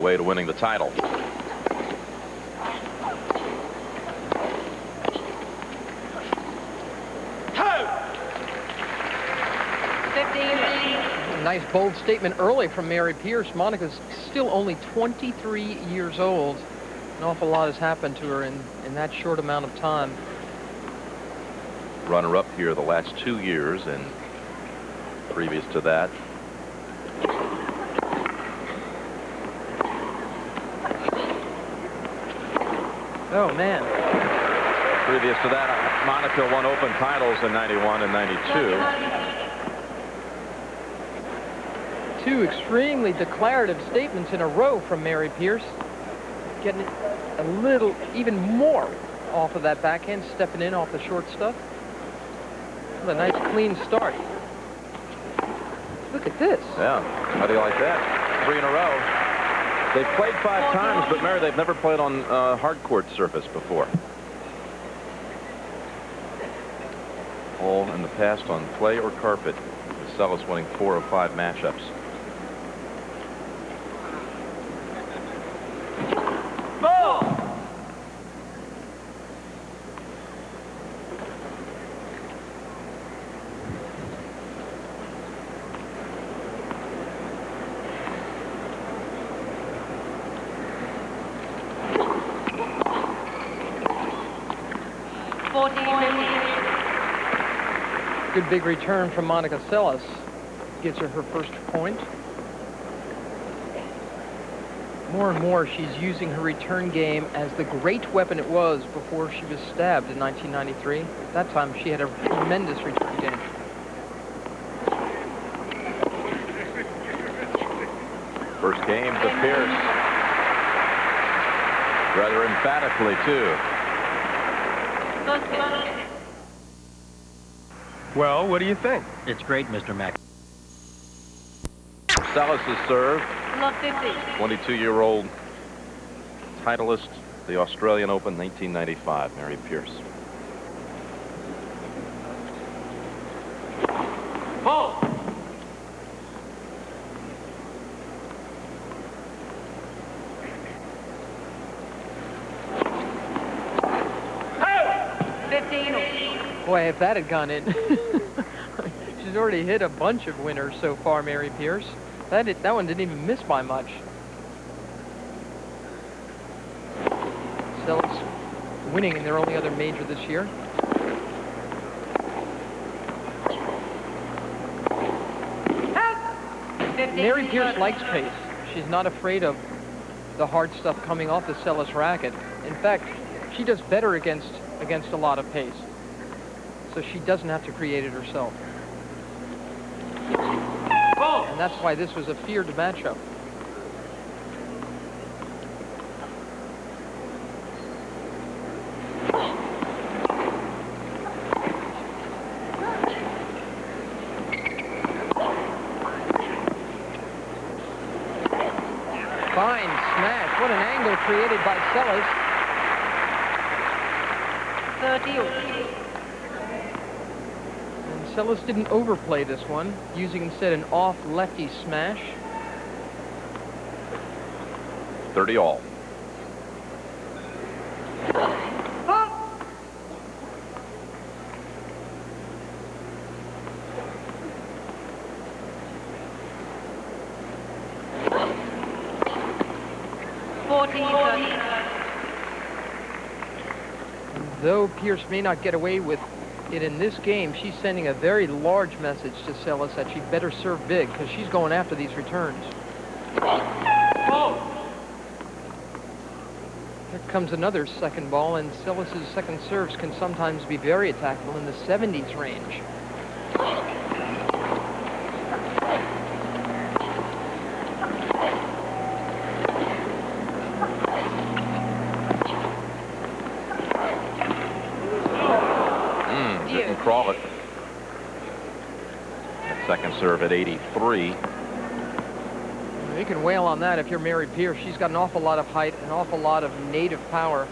way to winning the title. A nice bold statement early from Mary Pierce. Monica's still only 23 years old. An awful lot has happened to her in that short amount of time. Runner-up here the last 2 years, and previous to that, oh man. Previous to that, Monica won Open titles in 91 and 92. Two extremely declarative statements in a row from Mary Pierce. Getting a little, even more off of that backhand, stepping in off the short stuff. What a nice clean start. Look at this. Yeah, how do you like that? 3 in a row. They've played 5 times, but Mary, they've never played on hard court surface before. All in the past on clay or carpet. Seles winning 4 of 5 matchups. Good big return from Monica Seles. Gives her her first point. More and more she's using her return game as the great weapon it was before she was stabbed in 1993. At that time she had a tremendous return game. First game to Pierce. Rather emphatically, too. Well, what do you think? It's great, Mr. Mack. Seles' serve. 22-year-old titleist, the Australian Open 1995, Mary Pierce. Ball. Boy, if that had gone in. She's already hit a bunch of winners so far, Mary Pierce. That one didn't even miss by much. Seles winning in their only other major this year. Mary Pierce likes pace. She's not afraid of the hard stuff coming off the Seles racket. In fact, she does better against a lot of pace. So she doesn't have to create it herself. And that's why this was a feared matchup. Fine smash. What an angle created by Seles. 30. Seles didn't overplay this one, using instead an off lefty smash. 30 all. Though Pierce may not get away with it in this game, she's sending a very large message to Seles that she better serve big because she's going after these returns. Here comes another second ball, and Seles' second serves can sometimes be very attackable in the 70s range. Crawl it. That second serve at 83. You can wail on that if you're Mary Pierce. She's got an awful lot of height, an awful lot of native power.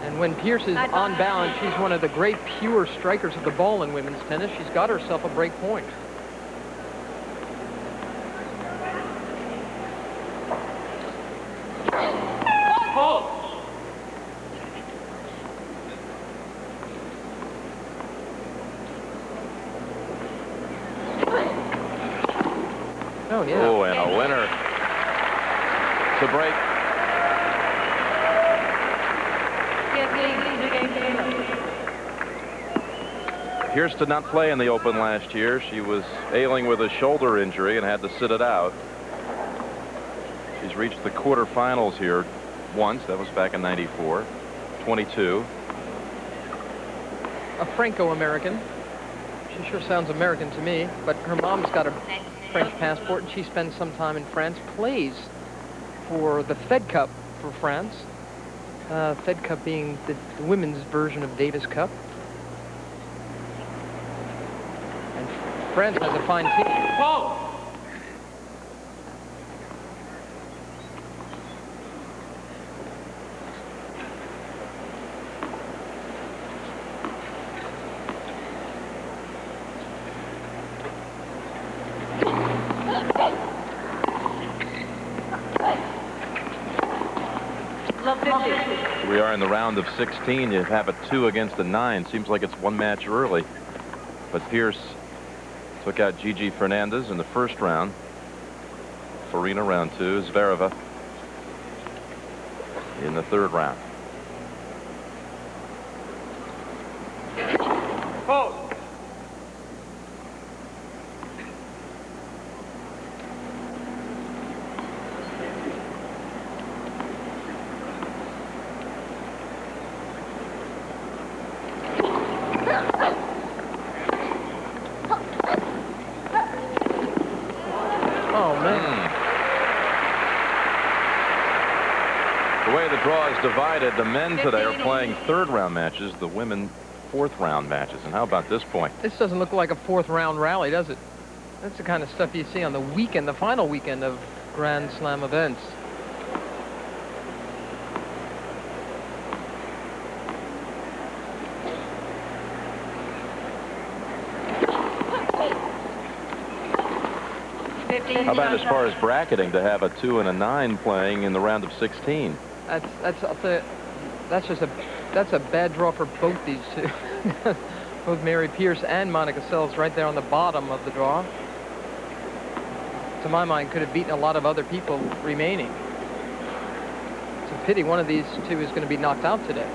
And And when Pierce is on balance, she's one of the great pure strikers of the ball in women's tennis. She's got herself a break point. Oh, yeah. Oh, and a winner to break. Pierce did not play in the Open last year. She was ailing with a shoulder injury and had to sit it out. She's reached the quarterfinals here once. That was back in '94. 22. A Franco-American. She sure sounds American to me, but her mom's got a French passport, and she spends some time in France, plays for the Fed Cup for France. Fed Cup being the women's version of Davis Cup. And France has a fine team. Whoa! We are in the round of 16. You have a 2 against a 9. Seems like it's one match early. But Pierce took out Gigi Fernandez in the first round. Farina round 2. Zvereva in the third round. Oh. Divided. The men today are playing third-round matches, the women fourth-round matches. And how about this point? This doesn't look like a fourth-round rally, does it? That's the kind of stuff you see on the weekend, the final weekend of Grand Slam events. How about as far as bracketing, to have a 2 and a 9 playing in the round of 16? That's a bad draw for both these two. Both Mary Pierce and Monica Seles right there on the bottom of the draw. To my mind, could have beaten a lot of other people remaining. It's a pity one of these two is going to be knocked out today.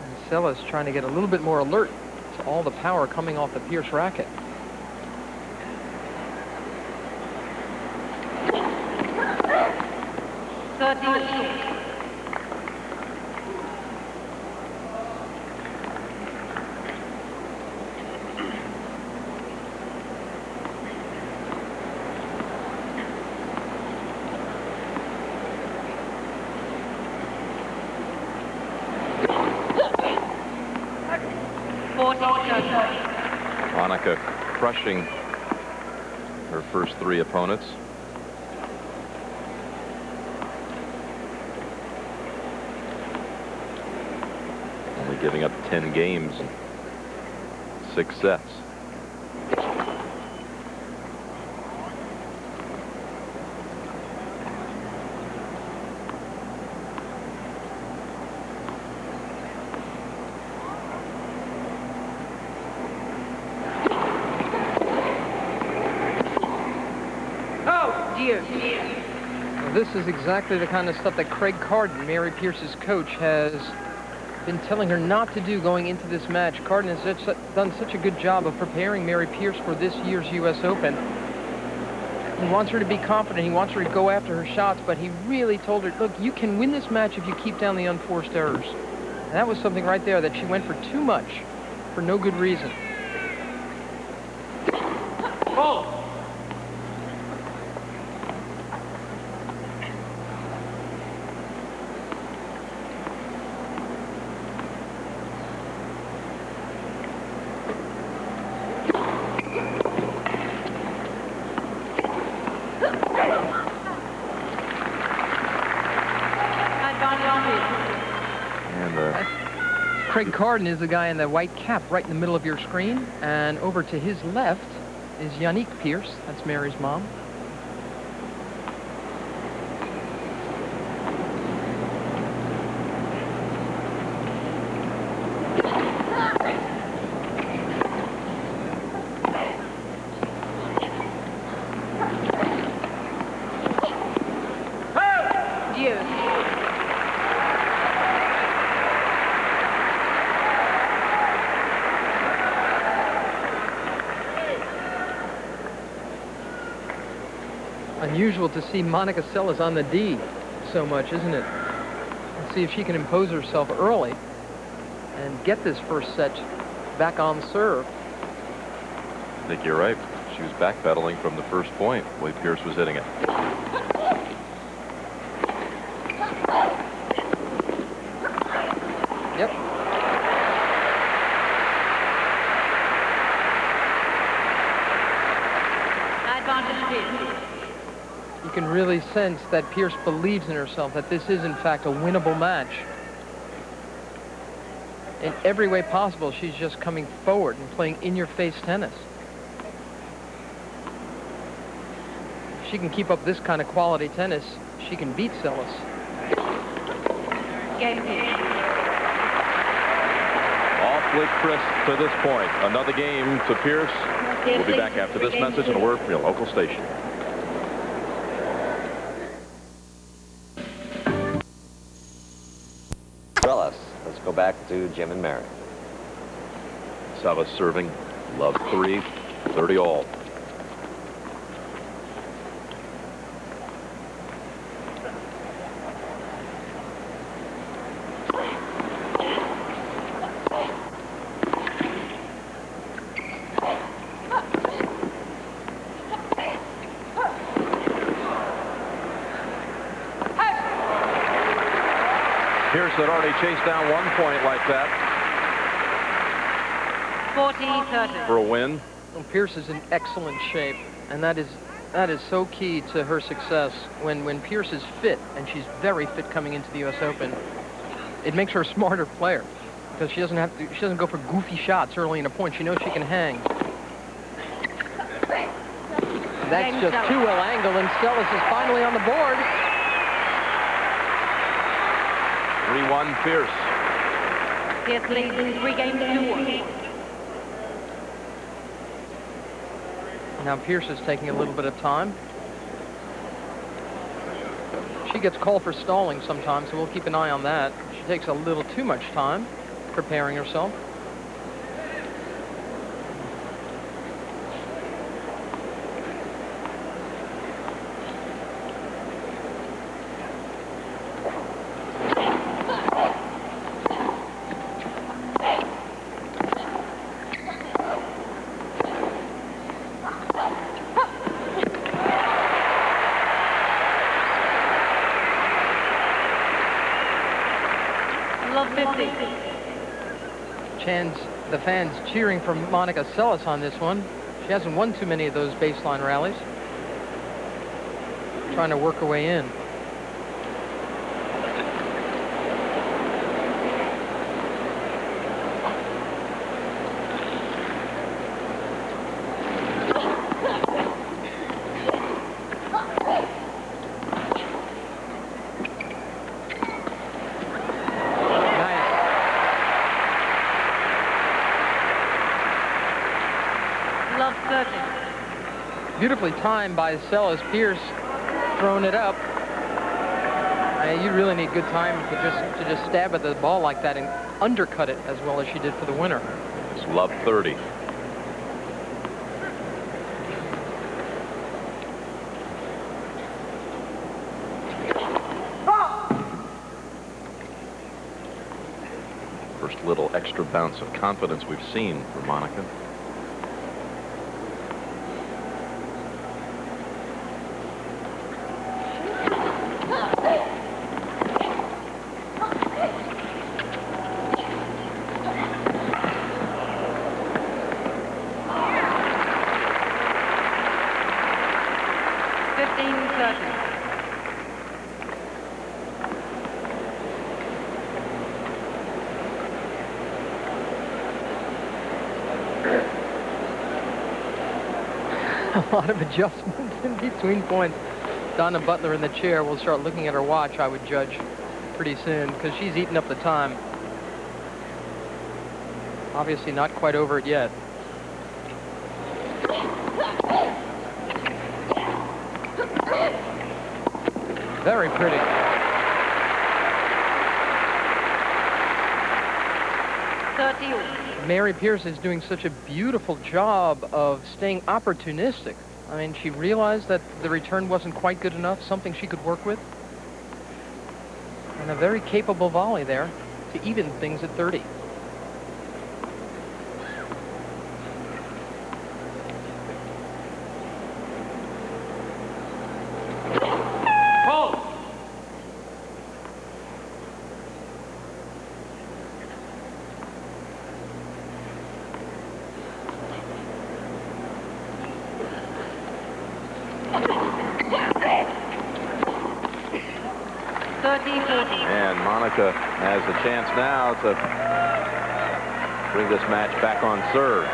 And Seles trying to get a little bit more alert to all the power coming off the Pierce racket. Monica crushing her first 3 opponents. Only giving up 10 games and 6 sets. This is exactly the kind of stuff that Craig Carden, Mary Pierce's coach, has been telling her not to do going into this match. Carden has done such a good job of preparing Mary Pierce for this year's U.S. Open. He wants her to be confident. He wants her to go after her shots, but he really told her, look, you can win this match if you keep down the unforced errors. And that was something right there that she went for too much for no good reason. Oh. there. Craig Carden is the guy in the white cap right in the middle of your screen. And over to his left is Yannick Pierce. That's Mary's mom. Unusual to see Monica Seles on the D so much, isn't it? Let's see if she can impose herself early and get this first set back on serve. I think you're right. She was backpedaling from the first point, the way Pierce was hitting it. Yep. Advantage Pierce. You can really sense that Pierce believes in herself, that this is, in fact, a winnable match. In every way possible, she's just coming forward and playing in-your-face tennis. If she can keep up this kind of quality tennis, she can beat Seles. Game Pierce. Awfully crisp to this point. Another game to Pierce. We'll be back after this message and a word from your local station. Let's go back to Jim and Mary. Seles serving. Love 3. 30 all. Pierce had already chased down 1 point like that 40-30. for a win. Well, Pierce is in excellent shape, and that is so key to her success. When Pierce is fit, and she's very fit coming into the U.S. Open, it makes her a smarter player because she doesn't go for goofy shots early in a point. She knows she can hang. That's just too well angled, and Seles is finally on the board. 3-1 Pierce. Pierce leads in 3 games to 1. Now Pierce is taking a little bit of time. She gets called for stalling sometimes, so we'll keep an eye on that. She takes a little too much time preparing herself. The fans cheering for Monica Seles on this one. She hasn't won too many of those baseline rallies. Trying to work her way in. Beautifully timed by Seles. Pierce throwing it up. You really need good time to just stab at the ball like that and undercut it as well as she did for the winner. It's love 30. First little extra bounce of confidence we've seen for Monica. A lot of adjustments in between points. Donna Butler in the chair will start looking at her watch, I would judge, pretty soon, because she's eating up the time. Obviously not quite over it yet. Very pretty. Mary Pierce is doing such a beautiful job of staying opportunistic. I mean, she realized that the return wasn't quite good enough, something she could work with. And a very capable volley there to even things at 30. And Monica has a chance now to bring this match back on serve.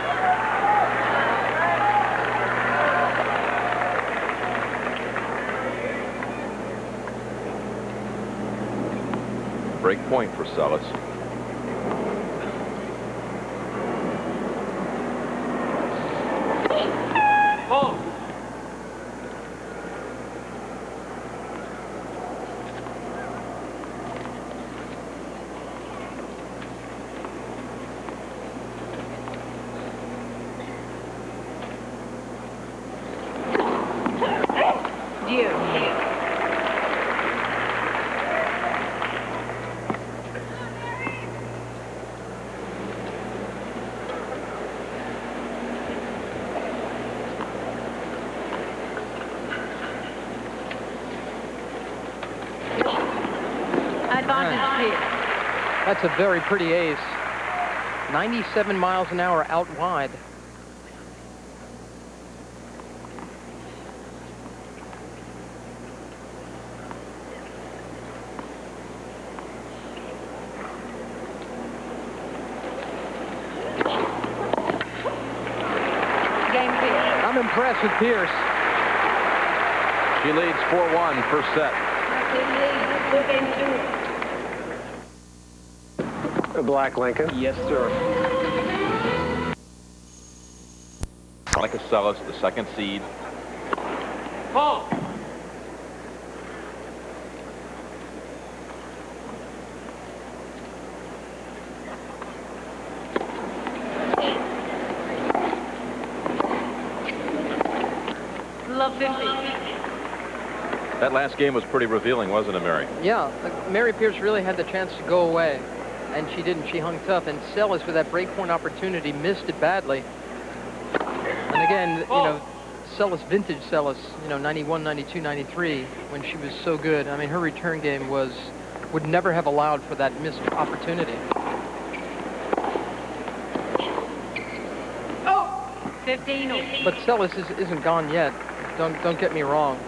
Break point for Seles. That's a very pretty ace. 97 miles an hour out wide. I'm impressed with Pierce. She leads 4-1 first set. Black Lincoln. Yes, sir. Monica Seles, the second seed. Paul. Love 50. That last game was pretty revealing, wasn't it, Mary? Yeah, Mary Pierce really had the chance to go away, and she didn't. She hung tough, and Seles, with that breakpoint opportunity, missed it badly. And again, you know, Seles, vintage Seles, you know, 91, 92, 93, when she was so good. I mean, her return game would never have allowed for that missed opportunity. 15. But Seles isn't gone yet. Don't get me wrong.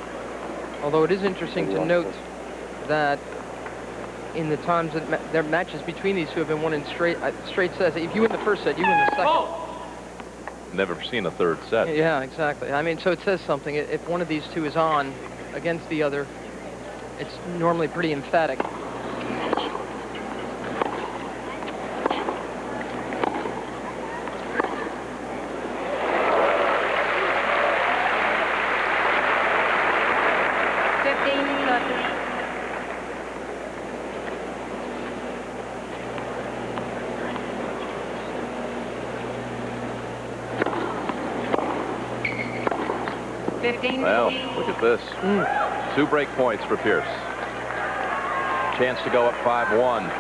Although it is interesting to note that in the times that their matches between these two have been won in straight sets. If you win the first set, you win the second. Never seen a third set. Yeah, exactly. I mean, so it says something. If one of these two is on against the other, it's normally pretty emphatic. Well, look at this. 2 break points for Pierce. Chance to go up 5-1.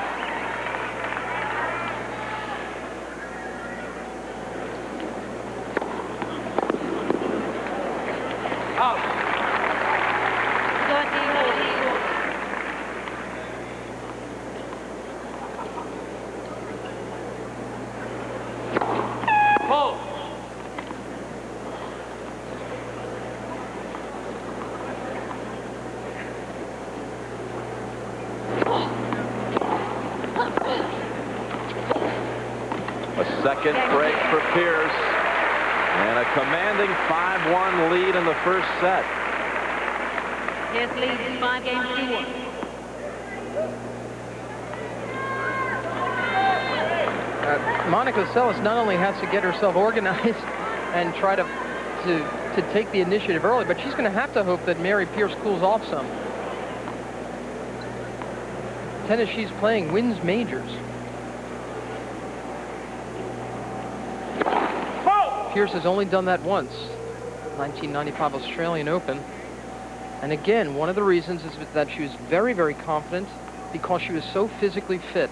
Second break for Pierce. And a commanding 5-1 lead in the first set. Pierce leads 5 games to 1. Monica Seles not only has to get herself organized and try to take the initiative early, but she's going to have to hope that Mary Pierce cools off some. Tennis she's playing wins majors. Pierce has only done that once, 1995 Australian Open. And again, one of the reasons is that she was very, very confident because she was so physically fit.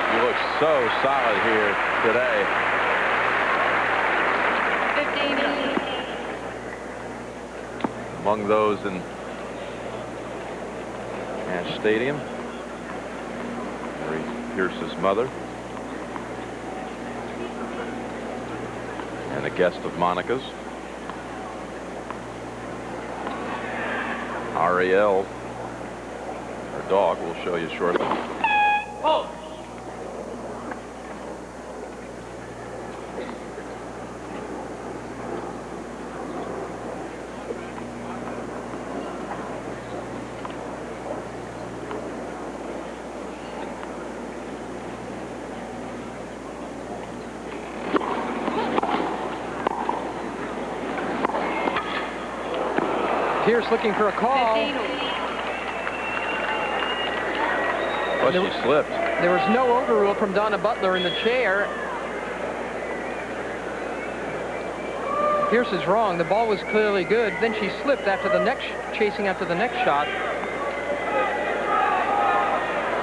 She looks so solid here today. 15. Among those in Ash Stadium, Mary Pierce's mother, and a guest of Monica's, Ariel, her dog, we'll show you shortly. Oh! Pierce looking for a call. 15. But she slipped. There was no overrule from Donna Butler in the chair. Pierce is wrong. The ball was clearly good. Then she slipped after the next, chasing after the next shot.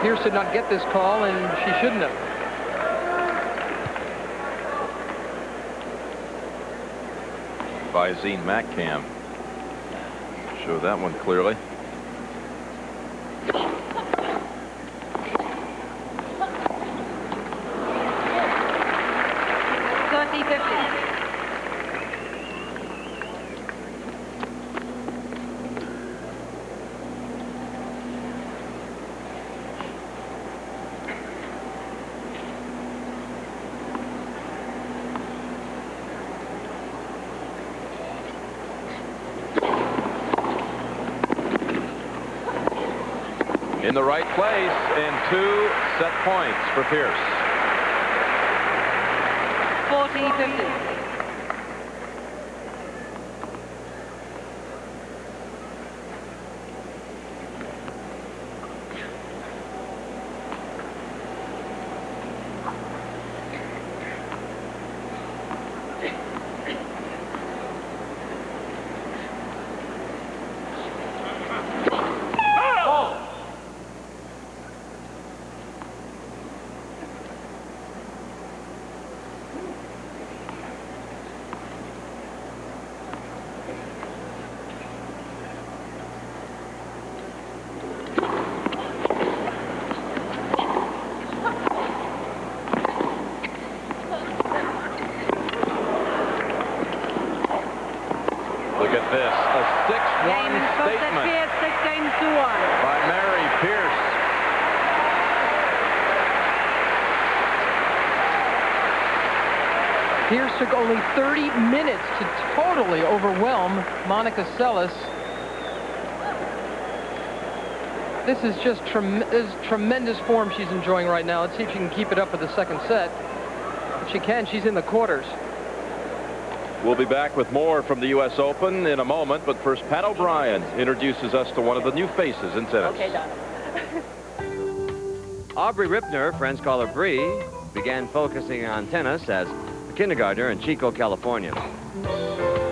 Pierce did not get this call, and she shouldn't have. Visine Macam. Show that one clearly. 30-50. In the right place, and 2 set points for Pierce. 40-50. Look at this, a 6-1 statement Pierce, 6 games to 1. by Mary Pierce. Pierce took only 30 minutes to totally overwhelm Monica Seles. This is just tremendous form she's enjoying right now. Let's see if she can keep it up for the second set. If she can, she's in the quarters. We'll be back with more from the U.S. Open in a moment, but first, Pat O'Brien introduces us to one of the new faces in tennis. Okay, done. Aubrey Ripner, friends call her Bree, began focusing on tennis as a kindergartner in Chico, California.